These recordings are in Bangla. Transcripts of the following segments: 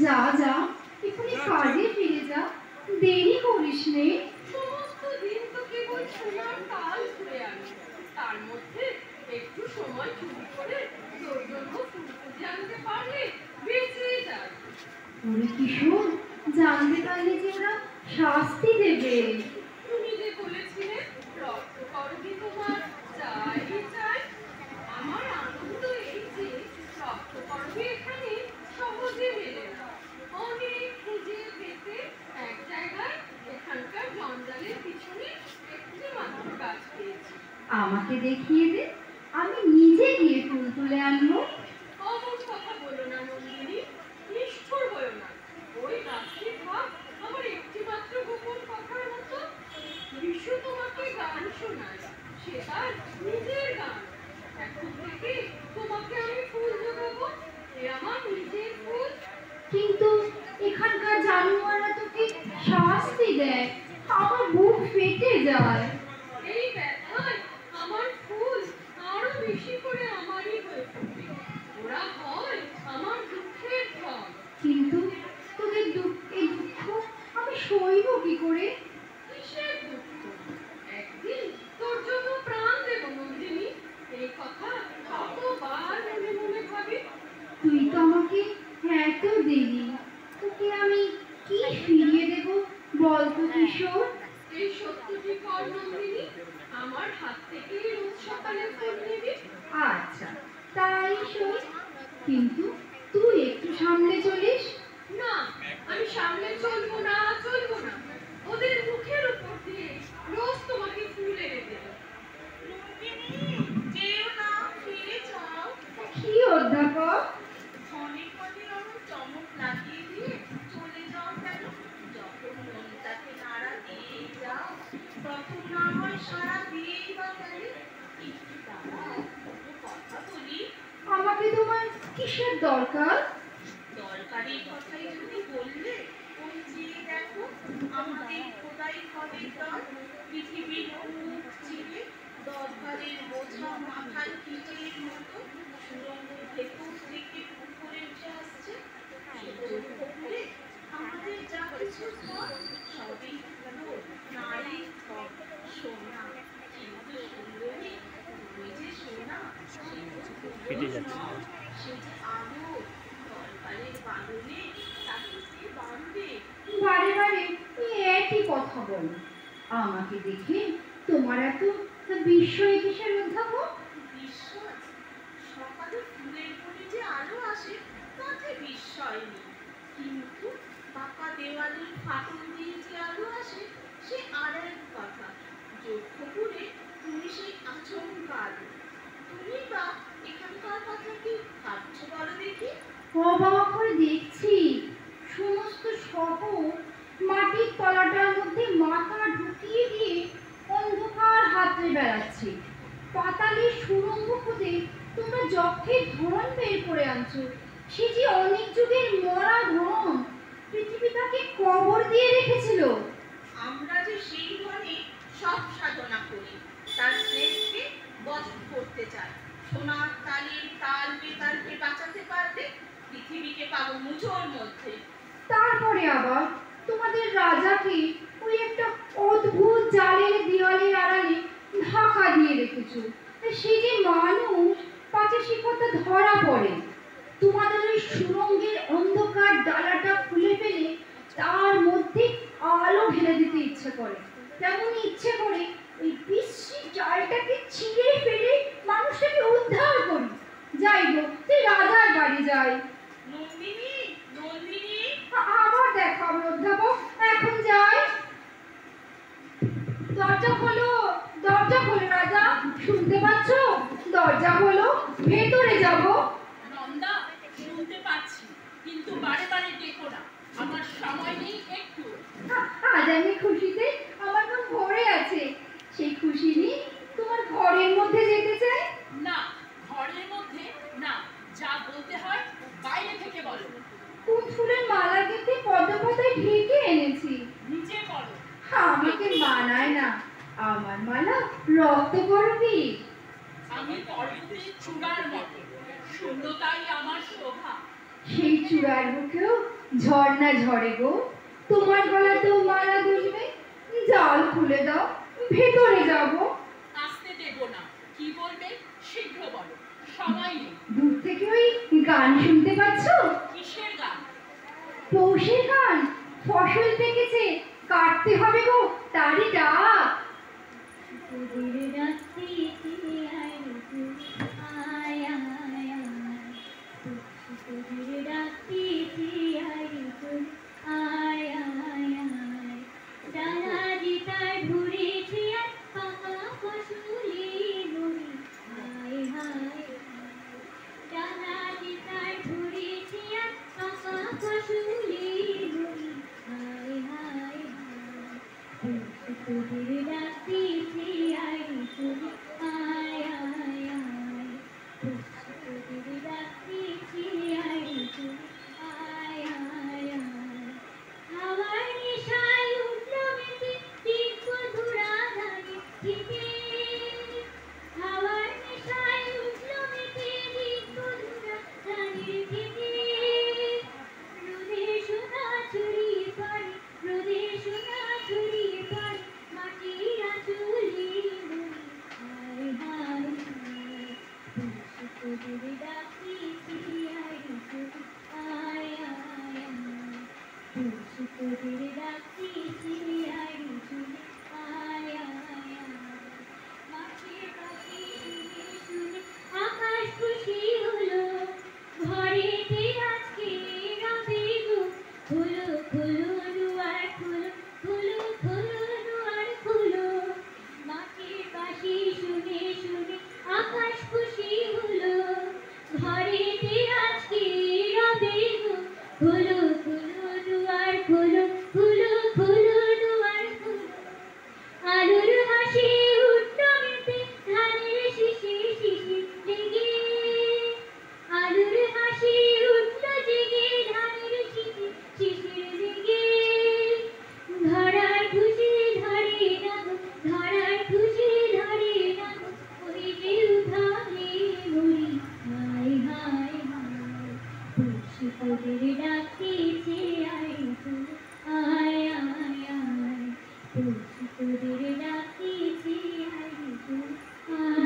যা যা, এখানে কাজে ফিরে যা, দেরি করিস নে। সমস্ত দিন তো কেবল সোনার তাল ধরে আনি, তার মধ্যে একটু সময় চুরি করে তোর জন্য ফুল খুঁজে আনতে পারলে বেঁচে যায়। ওরে কিশোর, জানতে পারলে যে ওরা শাস্তি দেবে। তুমি যে বলেছিলে রক্ত করবি তোমার চাই চাই, আমার আনন্দ এই যে রক্ত করবি এখানে সহজে মেলে না। অনেক খুঁজে পেতে এক জায়গায় এখানকার জঞ্জালের পিছনে একটি মাত্র গাছ পেয়েছি। আমাকে দেখিয়ে দে, আমি নিজে গিয়ে ফুল তুলে আনবো। অমন কথা বলো না নন্দিনী, নিষ্ঠুর হয়েও না। ওই গাছটি থাক আমার একটি মাত্র গোপন কথার মতো। বিশু তোমাকে গান শোনায়, সে তার নিজের গান। এখন থেকে তোমাকে আমি ফুল জোগাবো, এ আমার নিজের ফুল। কিন্তু এখানকার জানোয়াররা তোকে শাস্তি দেয়, আমার বুক ফেটে যায়। এই ব্যথায় আমার ফুল আরো বেশি করে আমারই হয়ে পড়বে। ওরা হয় আমার দুঃখের ফল। কিন্তু তোদের এই দুঃখ আমি সইব কি করে? কিসের দুঃখ? একদিন তোর জন্য প্রাণ দেব নন্দিনী, এই কথা কতবার মনে মনে ভাবি। তুই তো আমাকে এত দিলি, তোকে আমি কি ফিরিয়ে দেব বলতো কিশোর? এই সত্যটি কর নন্দিনী, আমার হাত থেকে রোজ সকালে ফুল নিবি। আচ্ছা, তাই সই। কিন্তু তুই একটু সামনে চলিস। না, আমি সামনে চলবো না, চলবো না। ওদের মুখের উপর দিয়ে রোজ তোমাকে ফুল এনে দেব। যেও না, ফিরে যাও। কি অধ্যাপক? ক্ষণে ক্ষণে আমার চমক লাগিয়ে দিয়ে চলে যাও কেন? যখন মনটাকে নাড়া দিয়ে যাও তখন না হয় সাড়া দিয়েই বা গেলে। একটু দাঁড়াও, দুটো কথা বলি। আমাকে তোমার কিসের দরকার? দরকারি কথাই যদি বললে, ওই চেয়ে দেখো আমাদের খোদাই হবে তার পৃথিবীর মুখ চিরে দরকারের বোঝা মাথার কিটের মতো সুরঙ্গ ভেতর থেকে উপরে উঠে আসছে। পুকুরে আমাদের যা কিছু হয় সবই হলো নারী সোনা। কিন্তু সুন্দরী, তুমি যে সোনা, কেটে যাচ্ছে। সে যে আলো দরকারের বাঁধনে তাকে কে বাঁধবে? বারে বারে এই একই কথা বলো। আমাকে দেখে তোমার এত বিস্ময় কিসের অধ্যাপক? বিস্ময়? সকালে ফুলের কোণে যে আলো আসে তাতে বিস্ময় নেই, কিন্তু পাকা দেওয়ালের ফাটল দিয়ে যে আলো আসে সে আর এক কথা। যজ্ঞপুরে তুমি সেই আচমকা আলো। তুমি বা এখানকার কথা কি ভাবছো বলো দেখি? অবাক হয়ে দেখছি, সমস্ত শহর মাটির তলাটার মধ্যে মাথা ঢুকিয়ে দিয়ে অন্ধকার হাতড়ে বেড়াচ্ছে। পাতালের সুড়ঙ্গ খুঁজে তোমরা যক্ষের ধন বের করে আনছো। সে যে অনেক যুগের মরা ধন, পৃথিবী তাকে কবর দিয়ে রেখেছিল। আমরা যে সেই ধনে সব সাধনা করি, তার স্নেহকে বধ করতে চাই। সোনার তালের তাল বেতালকে বাঁচাতে পারলে পৃথিবীকে পাবো মুঠোর মধ্যে। তারপরে আবার তোমাদের রাজাকে ওই একটা অদ্ভুত জালের দেওয়ালের আড়ালে ঢাকা দিয়ে রেখেছো। সে যে মানুষ, পাছে সে কথা ধরা পড়ে। তোমাদের ওই সুরঙ্গের অন্ধকার ডালাটা খুলে ফেলে তার মধ্যে আলো ঢেলে দিতে ইচ্ছে করে, তেমন ইচ্ছে করে ওই বিশ্রী জালটাকে ছিঁড়ে ফেলে মানুষটাকে উদ্ধার করি। যাই হোক, তুই রাজার বাড়ি যাই। নন্দিনী, নন্দিনী, আবার দেখা হবে অধ্যাপক, এখন যাই। দরজা খোলো, দরজা খোলো রাজা, শুনতে পাচ্ছ? দরজা খোলো, ভেতরে যাব। নন্দা, শুনতে পাচ্ছি, কিন্তু বারে বারে ডেকো না, আমার সময় নেই একটু। আজ আমি খুশিতে আমার মন ভরে আছে, সেই খুশি নিয়ে তোমার ঘরের মধ্যে যেতে চাই। না, ঘরের মধ্যে না, যা বলতে হয় বাইরে থেকে বলো। কোন ফুলের মালা গেঁথে পদ্মপাতায় ঢেকে এনেছি। নিচে বলো। আমাকে মানায় না, আমার মালা রক্ত করবি। আমি পর্বতের চূড়ার মতো, শূন্যতাই আমার শোভা। সেই চূড়ার বুকেও ঝর্ণা ঝরে গো। তোমার গলাতেও মালা গুজবে। জাল খুলে দাও, ভেতরে যাব। আসতে দেব না। কি বলবে শীঘ্র বলো, সময় নেই। দূর থেকে ওই গান শুনতে পাচ্ছ? কিসের গান? পৌষের গান। ফসল পেকেছে, কাটতে হবে গো, তারই ডাক।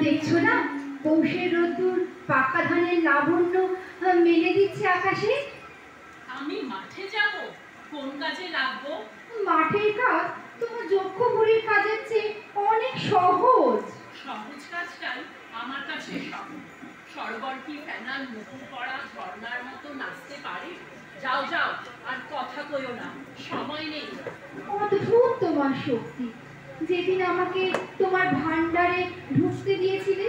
দেখছো না পৌষের রোদ্দুর পাকা ধানের লাবণ্য মেলে দিচ্ছে আকাশে। আমি মাঠে যাব? কোন কাজে লাগবো? মাঠের কাজ তোমার যক্ষ বুড়ির কাজের চেয়ে অনেক সহজ। সহজ কাজটাই আমার কাছে সহজ। সরোবর কি ফেনাল মুকুট পড়া ঝর্ণার মতো নাচতে পারে? যাও যাও, আর কথা কইও না, সময় নেই। অদ্ভুত তোমার শক্তি। যেদিন আমাকে তোমার ভান্ডারে ঢুকতে দিয়েছিলে,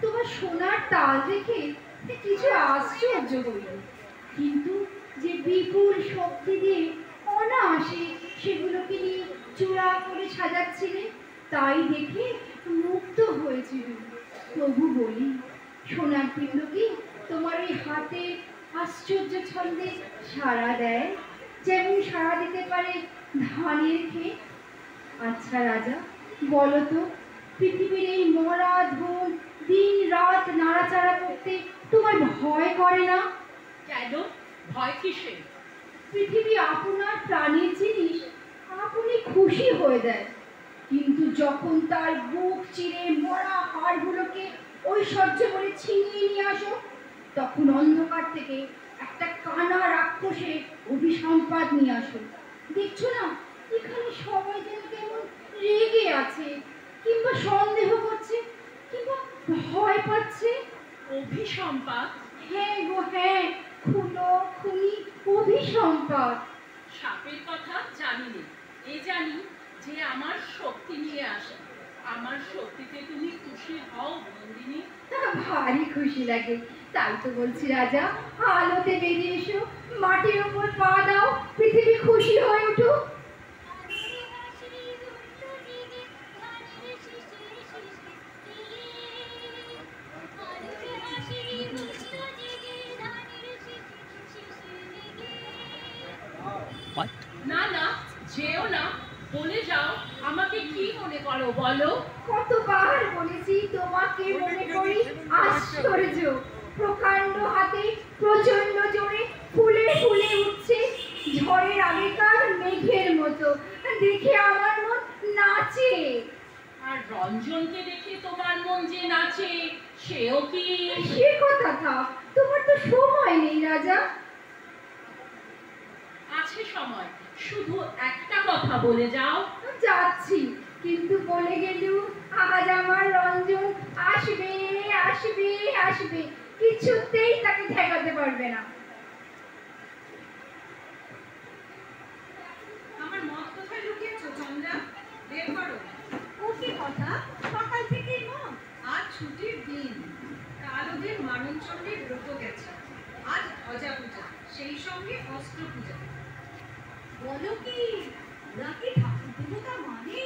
তোমার সোনার তাল দেখে কিছু আশ্চর্য হইল। কিন্তু যে বিপুল শক্তি দিয়ে অনায়াসে সেগুলোকে নিয়ে চূড়া করে সাজাচ্ছিলে, তাই দেখে মুগ্ধ হয়েছিল। তবু বলি, সোনার পিণ্ড কি তোমার ওই হাতে আশ্চর্য ছন্দে সাড়া দেয়, যেমন সাড়া দিতে পারে ধানের ক্ষেত? আচ্ছা রাজা, বলো তো, পৃথিবীর এই মরাদ বন দিন রাত নাড়াচাড়া করতে তোমার ভয় করে না? কেন ভয় কিসে? পৃথিবী আপনার প্রাণীর জিনিস আপনি খুশি হয়ে দেয়, কিন্তু যখন তার বুক চিরে মরা হাড়গুলোকে ঐশ্বর্য বলে ছিনিয়ে নিয়ে আসো, তখন অন্ধকার থেকে একটা কানা রাক্ষসের অভিসম্পাদ নিয়ে আসো। দেখছো না, এখানে সবাই যেন কেমন রেগে আছে, কিংবা সন্দেহ করছে, কিংবা ভয় পাচ্ছে। অভিসম্পাদ? হ্যাঁ গো হ্যাঁ, খুনো খুনি অভিসম্পাদ। সাপের কথা জানি না, এ জানি যে আমার শক্তি নিয়ে আসে। আমার শক্তিতে তুমি খুশি হও নন্দিনী? ভারী খুশি লাগে। তাই তো বলছি রাজা, আলোতে বেরিয়ে এসো, মাটির ওপর পা দাও, পৃথিবী খুশি হয়ে উঠুক। না না, যেও না, বলে যাও আমাকে কি মনে করো বলো। কতবার বলেছি তোমাকে মনে করি আশ্চর্য। প্রকাণ্ড হাতে প্রচন্ড জোরে ফুলে ফুলে উঠছে ঝড়ের আগেকার মেঘের মতো। দেখে আমার মন নাচে। আর রঞ্জনকে দেখে তোমার মন যে নাচে, সেও কি? সে কথা থাক, তোমার তো সময় নেই রাজা। আছে সময়, শুধু একটা কথা বলে যাও। যাচ্ছি, কিন্তু বলে গেলেও আজ আমার রঞ্জন আসবে আসবে আসবে, কিছুতেই তাকে ঠেকাতে পারবে না। আমার মত কোথায় লুকিয়েছো চন্দ্রা? বের করো। ও কি কথা, সকাল থেকেই মত? আজ ছুটির দিন, কাল ওদের মাননচণ্ডীর ব্রত গেছে, আজ ধ্বজা পূজা, সেই সঙ্গে অস্ত্র পূজা। বলো কি, ওরা কি ঠাকুর দেবতা মানে?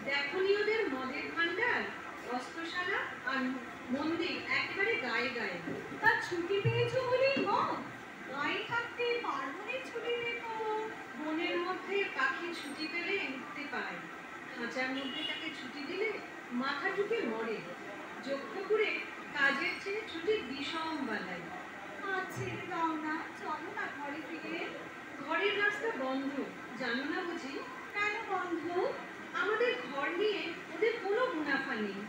দেখনি ওদের মদের ভান্ডার, অস্ত্রশালা আর মন্দির একেবারে গায়ে গায়ে। তার ছুটি পেয়েছো বলেই মত? গায়ে থাকতে পার্বণের ছুটি পেত। বনের মধ্যে পাখি ছুটি পেলে উঠতে পায়, খাঁচার মধ্যে তাকে ছুটি দিলে মাথা ঢুকে মরে। যজ্ঞ করে কাজের ছেড়ে ছুটির বিষম বালাই। আর ছেড়ে দাও না, চলো না ঘরে ফিরে। ঘরের রাস্তা বন্ধ, জানো না বুঝি? কেন বন্ধ? আমাদের ঘর নিয়ে ওদের কোনো মুনাফা নেই।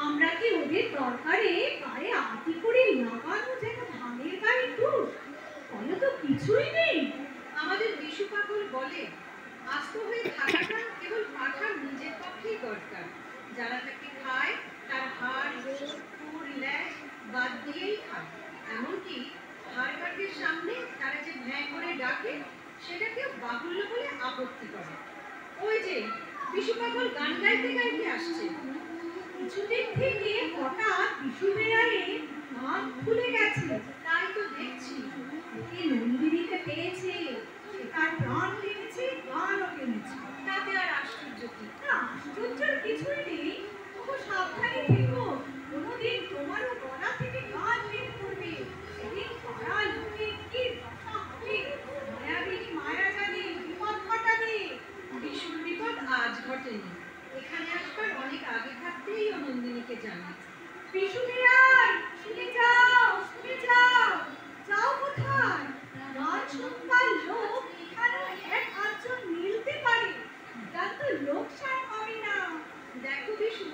আমরা কি ওদের দরকারে গায়ে আতি করে লাগানো যেন ধানের গায়ে টুস? বলো তো কিছুই নেই। আমাদের বিশু পাগল বলে, আস্ত হয়ে থাকাটা কেবল পাঠার নিজের পক্ষেই দরকার। যারা তাকে খায় তার হাড়, গোড়, খুর, ল্যাজ বাদ দিয়েই খায়। এমনকি হাড় কাঠের সামনে তারা যে ভ্যাঁ করে ডাকে, সেটাকেও বাহুল্য বলে আপত্তি করে। ওই যে বিশু পাগল গান গাইতে গাইতে আসছে। কিছুদিন থেকে হঠাৎ বিশু বেয়ারে কান খুলে গেছে। তাই তো দেখছি। এ নন্দিনীকে পেয়েছে, সে তার প্রাণ টেনেছে, গানও টেনেছে। তাতে আর আশ্চর্য কি? না, আশ্চর্যের কিছুই নেই। তবু সাবধানে থেকো, কোনোদিন তোমারও গলা থেকে গান বের করবে। সেদিন পাড়া লোকে কি দশা হবে। মায়াবিনী মায়া জানে বিপদ ঘটাবে। বিশুর বিপদ আজ ঘটেনি, এখানে আসবার অনেক আগে থাকতেই ও নন্দিনীকে জানে। বিশু বেয়ার, শুনে যাও, শুনে যাও। যাও কোথায়? গান শুনবার লোক এখানেও এক আধজন মিলতে পারে, তার তো লোকসান হবে না। দেখো বিশু,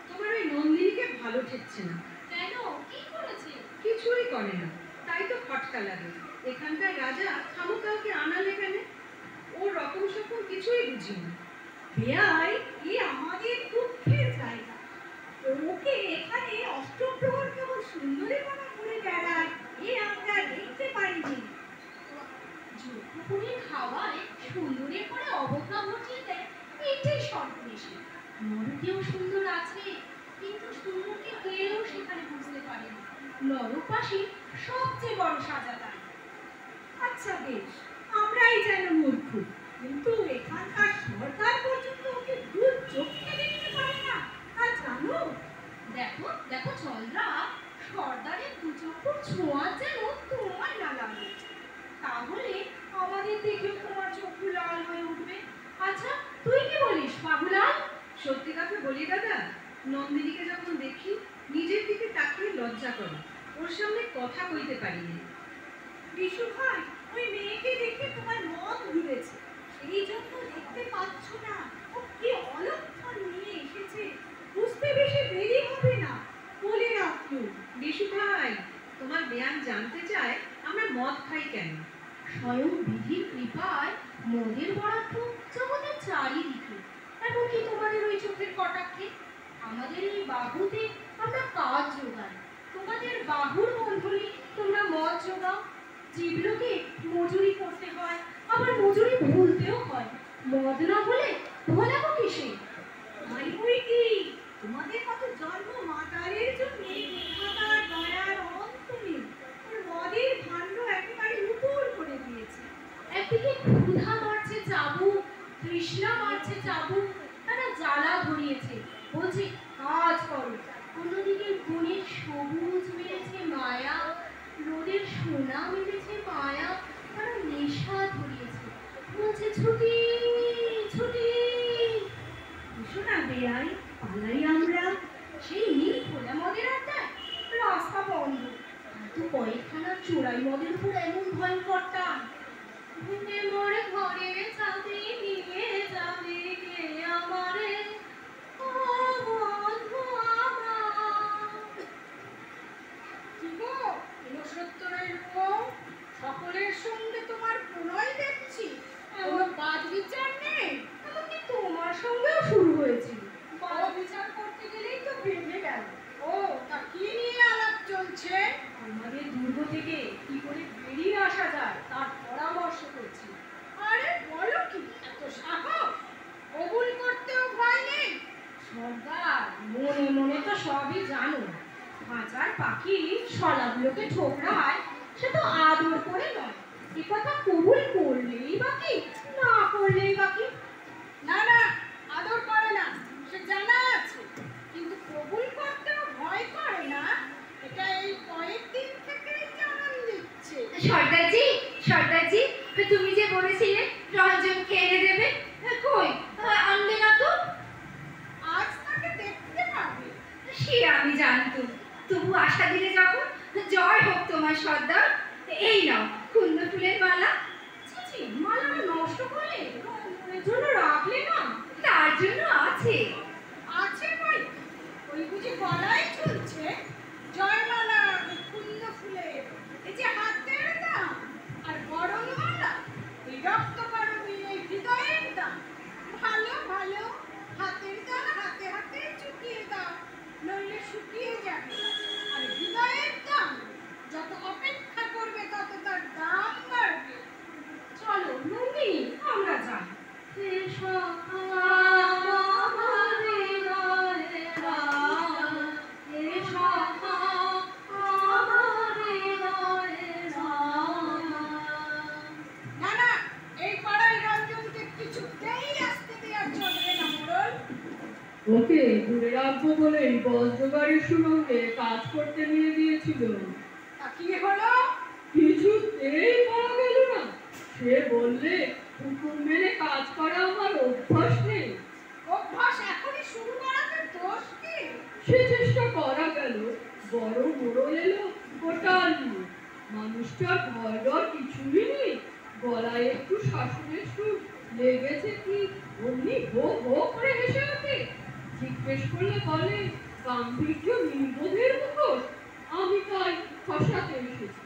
তোমার ওই নন্দিনীকে ভালো ঠেকছে না। কেন, কি করেছে? কিছুই করে না, তাই তো খটকা লাগে। এখানকার রাজা খামোকালকে আনালে কেন? ওর রকম সকম কিছুই বুঝি না। বেয়াই, এ আমাদের দুঃখের জায়গা। ওকে এখানে অষ্টপ্রহর কেবল সুন্দরী মনে ঘুরে বেড়ায়, এ আমরা দেখতে পারিনি। যোগ্যপুরীর খাওয়ায় সুন্দরের পরে অবজ্ঞা ঘটিয়ে দেয়, এটাই সর্বনেশে। নরকেও সুন্দর আছে, কিন্তু সুন্দরকে কেউ সেখানে বুঝতে পারে না। নরকবাসী সবচেয়ে বড় সাজা তাই। আচ্ছা বেশ, আমরাই যেন মূর্খ, কিন্তু এখানকার সরকার পর্যন্ত ওকে ভুল চোখে দেখতে পারে না। আর জানো, দেখো দেখো চন্দ্রা, সর্দারের দু চক্ষুর ছোঁয়া যেন তোমার না লাগে, তাহলে আমাদের দেখেও তোমার চক্ষু লাল হয়ে উঠবে। আচ্ছা, তুই কি বলিস বাবুলাল? সত্যি কথা বলি দাদা, নন্দিনীকে যখন দেখি নিজের দিকে তাকিয়ে লজ্জা করে। ওর সামনে কথা কইতে পারি না। বিশু ভাই, ওই মেয়েকে দেখে তোমার মন ঘুরেছে, সেই জন্য দেখতে পাচ্ছ না ও কি অলক্ষণ নিয়ে এসেছে। বুঝতে বেশি দেরি হবে না, বলে রাখলো। বিশু ভাই, তোমার জ্ঞান জানতে চায় আমরা মদ খাই কেন। স্বয়ং বিধির কৃপায় মদের বরাদ্দ জগতের চারিদিকে, এমনকি তোমাদের ওই চোখের কটাক্ষে। আমাদের এই বাহুতে আমরা কাজ জোগাই, তোমাদের বাহুর বন্ধনে তোমরা মদ জোগাও। জীবলোকে মজুরি করতে হয়, আবার মজুরি ভুলতেও হয়। মদ না হলে ভোলাবো কিসে? ভাই বই কি, তোমাদের কত জন্ম মাতারের জন্য বিধাতার দয়ার অন্ত নেই। ওর মদের ভাণ্ড একেবারে উপর করে দিয়েছে। একদিকে ক্ষুধা মারছে চাবুক, তৃষ্ণা মারছে চাবুক, তারা জ্বালা ধরিয়েছে, বলছে কাজ করো। অন্যদিকে গুণের সবুজ মেরেছে মায়া, রোদের সোনা মেরেছে মায়া, তারা নেশা ধরিয়েছে, বলছে ছুটি ছুটি। শোনা বেয়াই, পালাই আমরা। সেই নীল খোলা মদের আড্ডায় রাস্তা বন্ধ, কিন্তু কয়েকখানা চোরাই মদের উপর এমন ভয়ঙ্কর লোকে ঠোকরায় সে তো আদর করে নয়, এ কথা কবুল করলেই বাকি, না করলেই বাকি। না না, আদর করে না সে জানা আছে, কিন্তু কবুল করতেও ভয় করে না, এটা এই কয়েকদিন থেকেই জানান দিচ্ছে। সর্দারজি, সর্দারজি, তুমি যে বলেছিলে রঞ্জনকে এনে দেবে, কই আনলে না তো? আজ তাকে দেখতে পাবে। সে আমি জানতুম, তবু আশা দিলে যখন, জয় হোক তোমার সর্দার। এই নাও কুন্দ ফুলের মালা। ছি, মালাটা নষ্ট করলে, রঞ্জনের জন্য রাখলে না? তার জন্য আছে। আছে ভাই, ওই বুঝি গলায় ঝুলছে জয়মালা কুন্দ ফুলের, এই যে হাতের দাম, আর বরণ মালা এই রক্ত করবি, এই হৃদয়ের দাম। ভালো ভালো, হাতের দাম হাতে হাতে চুকিয়ে দাও, নইলে শুকিয়ে যাবে। আর হৃদয়ের দাম যত অপেক্ষা করবে তত তার দাম বাড়বে। চলো নন্দিনী, আমরা যাই। না না, এই পাড়ায় রঞ্জনকে কিছুতেই আসতে দেওয়া চলবে না মোড়ল। ওকে দূরে রাখবো বলেই বজ্রগাড়ির সুরঙ্গে কাজ করতে নিয়ে দিয়েছিল। তা কি হলো? কিছুতেই পারা গেল না। সে বললে হুকুম মেনে কাজ করা আমার অভ্যাস নেই। অভ্যাস এখনই শুরু করাতে দোষ কি? সে চেষ্টা করা গেল, বড় মোড়ল এলো গোটাল নিয়ে। মানুষটার ভয় ডর কিছুই নেই, গলায় একটু শাসনের সুর লেগেছে কি অমনি হো হো করে হেসে ওঠে। জিজ্ঞেস করলে বলে গাম্ভীর্য নির্বোধের মুখোশ, আমি তাই ফসাতে এসেছি।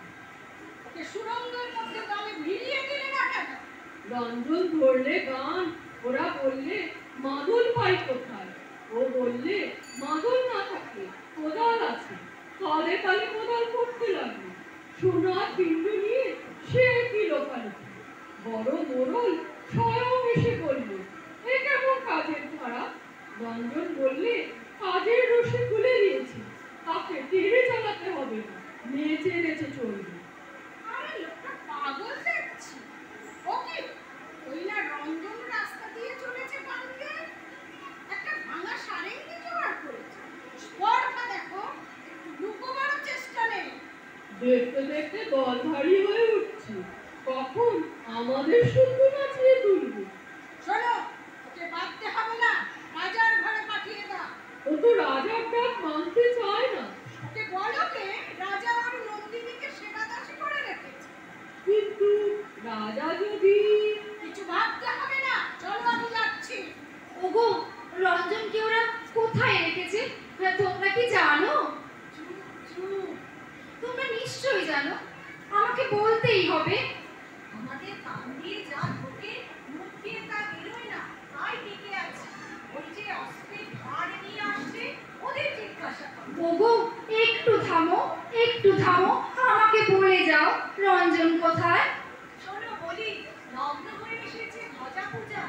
ওকে সুরঙ্গের মধ্যে গালে ভিড়িয়ে দিলে না কেন? রঞ্জন ধরলে গান, ওরা বললে মাদল পাই কোথায়? ও বললে মাদল না থাকে কোদাল আছে। তালে তালে কোদাল করতে লাগলো। সোনার পিণ্ড নিয়ে সে কি লোকালিটি। বড় মোড়ল স্বয়ং এসে বললো এ কেমন কাজের ধারা? রঞ্জন বললে কাজের রশি খুলে দিয়েছি, তাকে টেনে চালাতে হবে না, নেচে নেচে চলবে। আরে লোকটা পাগল দেখছি। ওকে ওই না রঞ্জন রাস্তা দিয়ে চলেছে বাংকে, একটা ভাঙা সারেঙ্গি জোগাড় করেছে। স্পর্ধা দেখো, একটু লুকোবার চেষ্টা নেই। দেখতে দেখতে দল ভারী হয়ে উঠছে, কখন আমাদের শুধু নাচিয়ে তুলবে। শোনো, ওকে বাঁধতে হবে না, রাজার ঘরে পাঠিয়ে দাও। ও তো রাজার ডাক মানতে চায় না। ওকে বলো কে রাজা আর নন্দিনীকে সেবা দাসী করে রেখেছে। কিন্তু রাজা যদি কিছু ভাবতে হবে না, চলো আমি যাচ্ছি। ওগো, রঞ্জনকে ওরা কোথায় রেখেছে তোমরা কি জানো? চুপ চুপ, তোমরা নিশ্চয়ই জানো, আমাকে বলতেই হবে। আমাদের কান দিয়ে যা ঢোকে মুখ দিয়ে তা বেরোয় না, তাই টিকে আছে। ওই যে অস্ত্রের ধার নিয়ে আসছে, ওদের জিজ্ঞাসা করো। ওগো, একটু থামো, একটু থামো, আমাকে বলে যাও রঞ্জন কোথায়? শোনো বলি, লগ্ন হয়ে এসেছে ধ্বজা পূজা,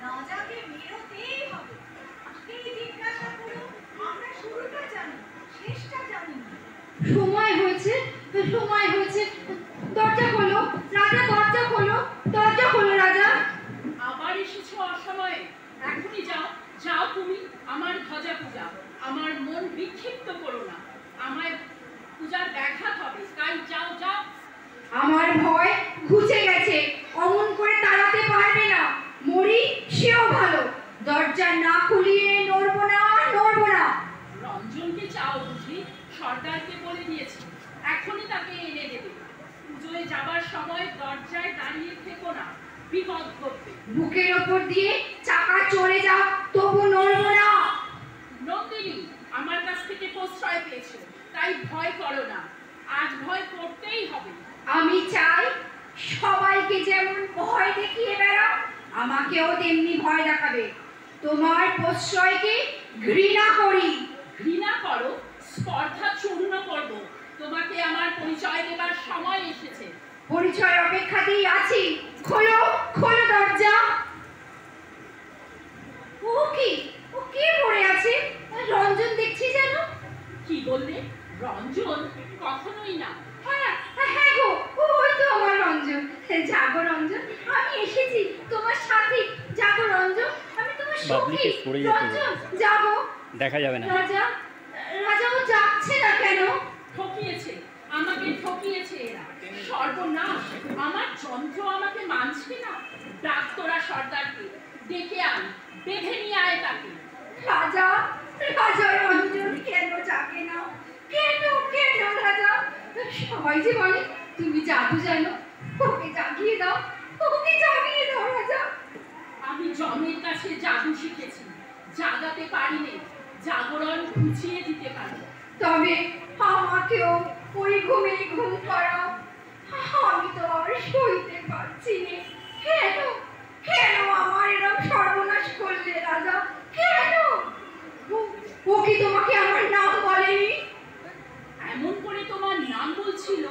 রাজাকে বেরোতেই হবে। তাকেই জিজ্ঞাসা করো, আমরা শুরুটা জানি, শেষটা জানি না। সময় হয়েছে, সময় হয়েছে, দরজা খোলো রাজা, দরজা খোলো, দরজা খোলো রাজা। আবার এসেছো অসময়ে, এখনই যাও, যাও তুমি। আমার ধ্বজা পূজা, আমার মন বিক্ষিপ্ত করো না, আমায় পূজার ব্যাঘাত হবে, তাই যাও যাও। আমার ভয় ঘুচে গেছে, অমন করে তাড়াতে পারবে না। মরি সেও ভালো, দরজা না খুলিয়ে নড়বো না, নড়বো না। রঞ্জনকে চাও বুঝি? সর্দারকে বলে দিয়েছি, এখনই তাকে এনে দেবে। পুজোয় যাবার সময় দরজায় দাঁড়িয়ে থেকো না, বিপদ ঘটবে। বুকের ওপর দিয়ে চাকা চলে যাও, তবু নড়বো না। নন্দিনী আমার কাছ থেকে প্রশ্রয় পেয়েছো, তাই ভয় করো না, আজ ভয় করতেই হবে। আমি চাই সবাইকে যেমন ভয় দেখিয়ে বেড়াও, আমাকেও তেমনি ভয় দেখাবে। তোমার প্রশ্রয়কে ঘৃণা করি। ঘৃণা করো, স্পর্ধা চূর্ণ করব। তোমাকে আমার পরিচয় দেবার সময় এসেছে। পরিচয় অপেক্ষাতেই আছি, খোলো, খোলো দরজা। ও কি, ও কে পড়ে আছে? রঞ্জন দেখছি যেন। কি বললে? রঞ্জন? কখনোই না, জাগো রঞ্জন, আমি এসেছি তোমার সাথে। জাগো রঞ্জন, আমি তোমার বাবলিকে সখী। সরে যেতে রঞ্জন বলেছে। জাগো। দেখা যাবে না। রাজা, রাজা ও যাচ্ছে না কেন? ঠকিয়েছে, আমাকে ঠকিয়েছে এরা। সর্বনাশ, আমার যন্ত্র আমাকে মানছে না। ডাক তোরা সর্দারকে, ডেকে আন, বেঁধে নিয়ে আয় তাকে। রাজা, রাজা রঞ্জন কেন যাবে না? কেন কেন রাজা? সবাই যে বলে তুমি জাদু জানো, ওকে জাগিয়ে দাও, ওকে জাগিয়ে দাও রাজা। আমি জমের কাছে জাদু শিখেছি, জাগাতে পারিনি, জাগরণ ঘুচিয়ে দিতে পারি। তবে আমাকেও ওই ঘুমে ঘুম করাও। আমি তো আর সইতে পারছি না। কেন কেন আমার এরকম সর্বনাশ করলে রাজা? কেন? ও কি তোমাকে আমার নাম বলেনি? এমন করে তোমার নাম বলছিল,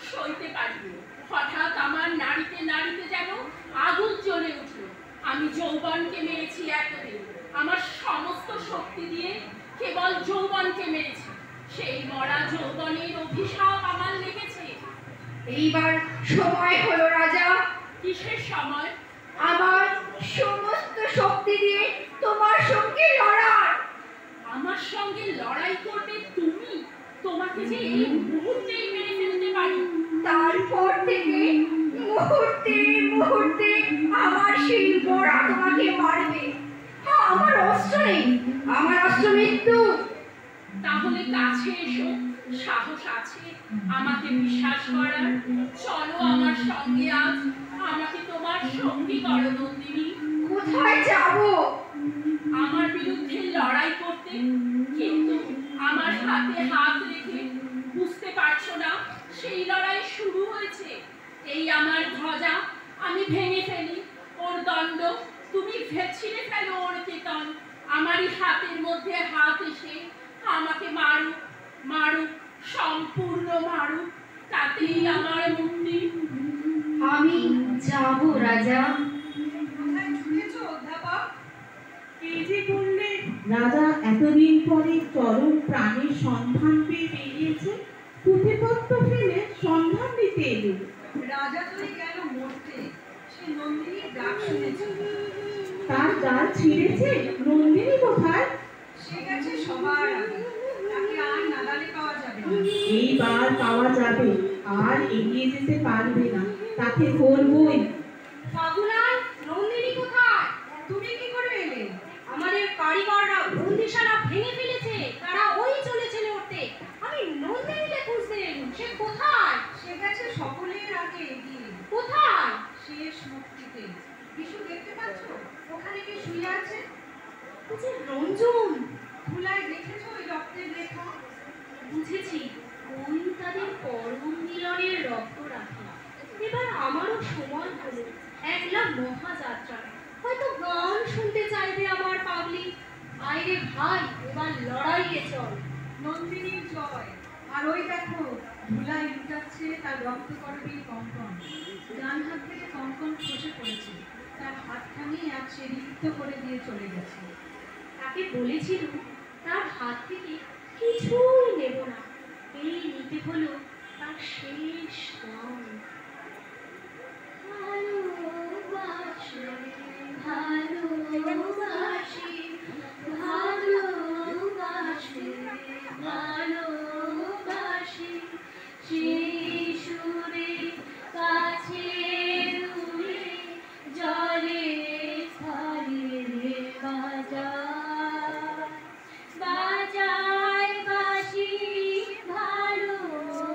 সইতে পারিনি। হঠাৎ আমার নাড়িতে নাড়িতে যেন আগুন জ্বলে উঠল। আমি যৌবনকে মেরেছি এতদিন, আমার সমস্ত শক্তি দিয়ে কেবল যৌবনকে মেরেছি। সেই মরা যৌবনের অভিশাপ আমার লেগেছে। এইবার সময় হলো রাজা, কিসের সময়? আমার সমস্ত শক্তি দিয়ে তোমার সঙ্গে লড়ার। আমার সঙ্গে লড়াই করবে তুমি? তোমাকে যে এই মুহূর্তেই মেরে ফেলতে পারি। তারপর থেকে মুহূর্তে মুহূর্তে আমার সেই গোড়া তোমাকে মারবে। আমার অস্ত্র নেই, আমার অস্ত্র মৃত্যু। তাহলে কাছে এসো, সাহস আছে আমাকে বিশ্বাস করার। চলো আমার সঙ্গে আজ, আমাকে তোমার সঙ্গী করো নন্দিনী। কোথায় যাবো? আমার বিরুদ্ধে লড়াই করতে, কিন্তু আমার হাতে হাত রেখে বুঝতে পারছো না সেই লড়াই শুরু হয়েছে। এই আমার ধ্বজা আমি ভেঙে ফেলি, ওর দণ্ড তুমি ছিঁড়ে ফেলো, ওর কেতন আমারই হাতের মধ্যে হাত এসে আমাকে মারুক, মারুক, সম্পূর্ণ মারুক, তাতেই আমার মুক্তি। আমি যাবো রাজা। কোথায় ছুটেছ অধ্যাপক? এই যে বললে রাজা এতদিন পরে চরম প্রাণের সন্ধান পেয়ে বেরিয়েছে, পুঁথিপত্র ফেলে সন্ধান দিতে এলো। রাজা তুই গেল মরতে, সে নন্দিনীর ডাক শুনেছি। তার জাল ছিঁড়েছে, নন্দিনী কোথায়? সে গেছে সবার আগে, তাকে আর নাগালে পাওয়া যাবে না। এইবার পাওয়া যাবে, আর এগিয়ে যেতে পারবে না, তাকে ধরবই। ফাগুলাল, নন্দিনী কোথায়? তুমি কি করে এলে? আমাদের কারিগররা বন্দিশালা ভেঙে ফেলেছে, তারা ওই চলেছে লড়তে। আমি নন্দিনীকে খুঁজতে এলুম, সে কোথায়? সে গেছে সকলের আগে এগিয়ে, কোথায়? শেষ মুক্তিতে। বিশু দেখতে পাচ্ছ ওখানে কি শুয়ে আছে? যে রঞ্জন। ধুলায় দেখেছো ওই রক্তের রেখা? বুঝেছি, ওই তাদের পরম মিলনের রক্ত রাখা। এবার আমারও সময় হলো একলা মহাযাত্রা। হয়তো গান শুনতে চাইবে আমার পাগলি। আইরে ভাই, এবার লড়াইয়ে চল। নন্দিনীর জয়। আর ওই দেখো ধুলায় লুটাচ্ছে তার রক্তকরবী কঙ্কন। ডান হাত থেকে কঙ্কন খসে পড়েছে, তার হাতখানি আজ সে রিক্ত করে দিয়ে চলে গেছে। তাকে বলেছিল তার হাত থেকে কিছুই নেব না, এই নিতে হলো তার শেষ গান। ভালোবাসি, ভালোবাসি, ভালোবাসি, ভালোবাসি, সেই সুরে কাছে দূরে জলে স্থলে বাজায়, বাজায় বাঁশি, ভালোবাসি,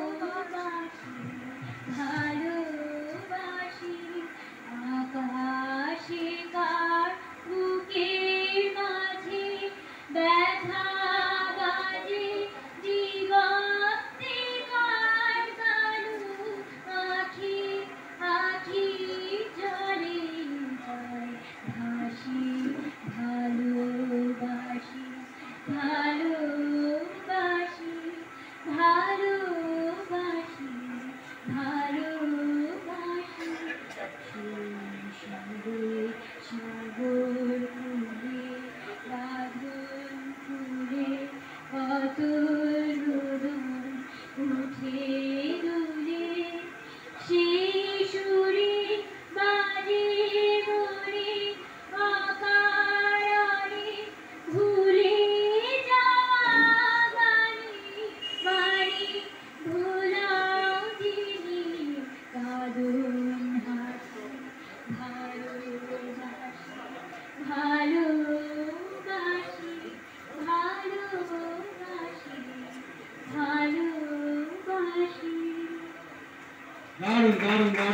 দারুণ দারুণ দারুণ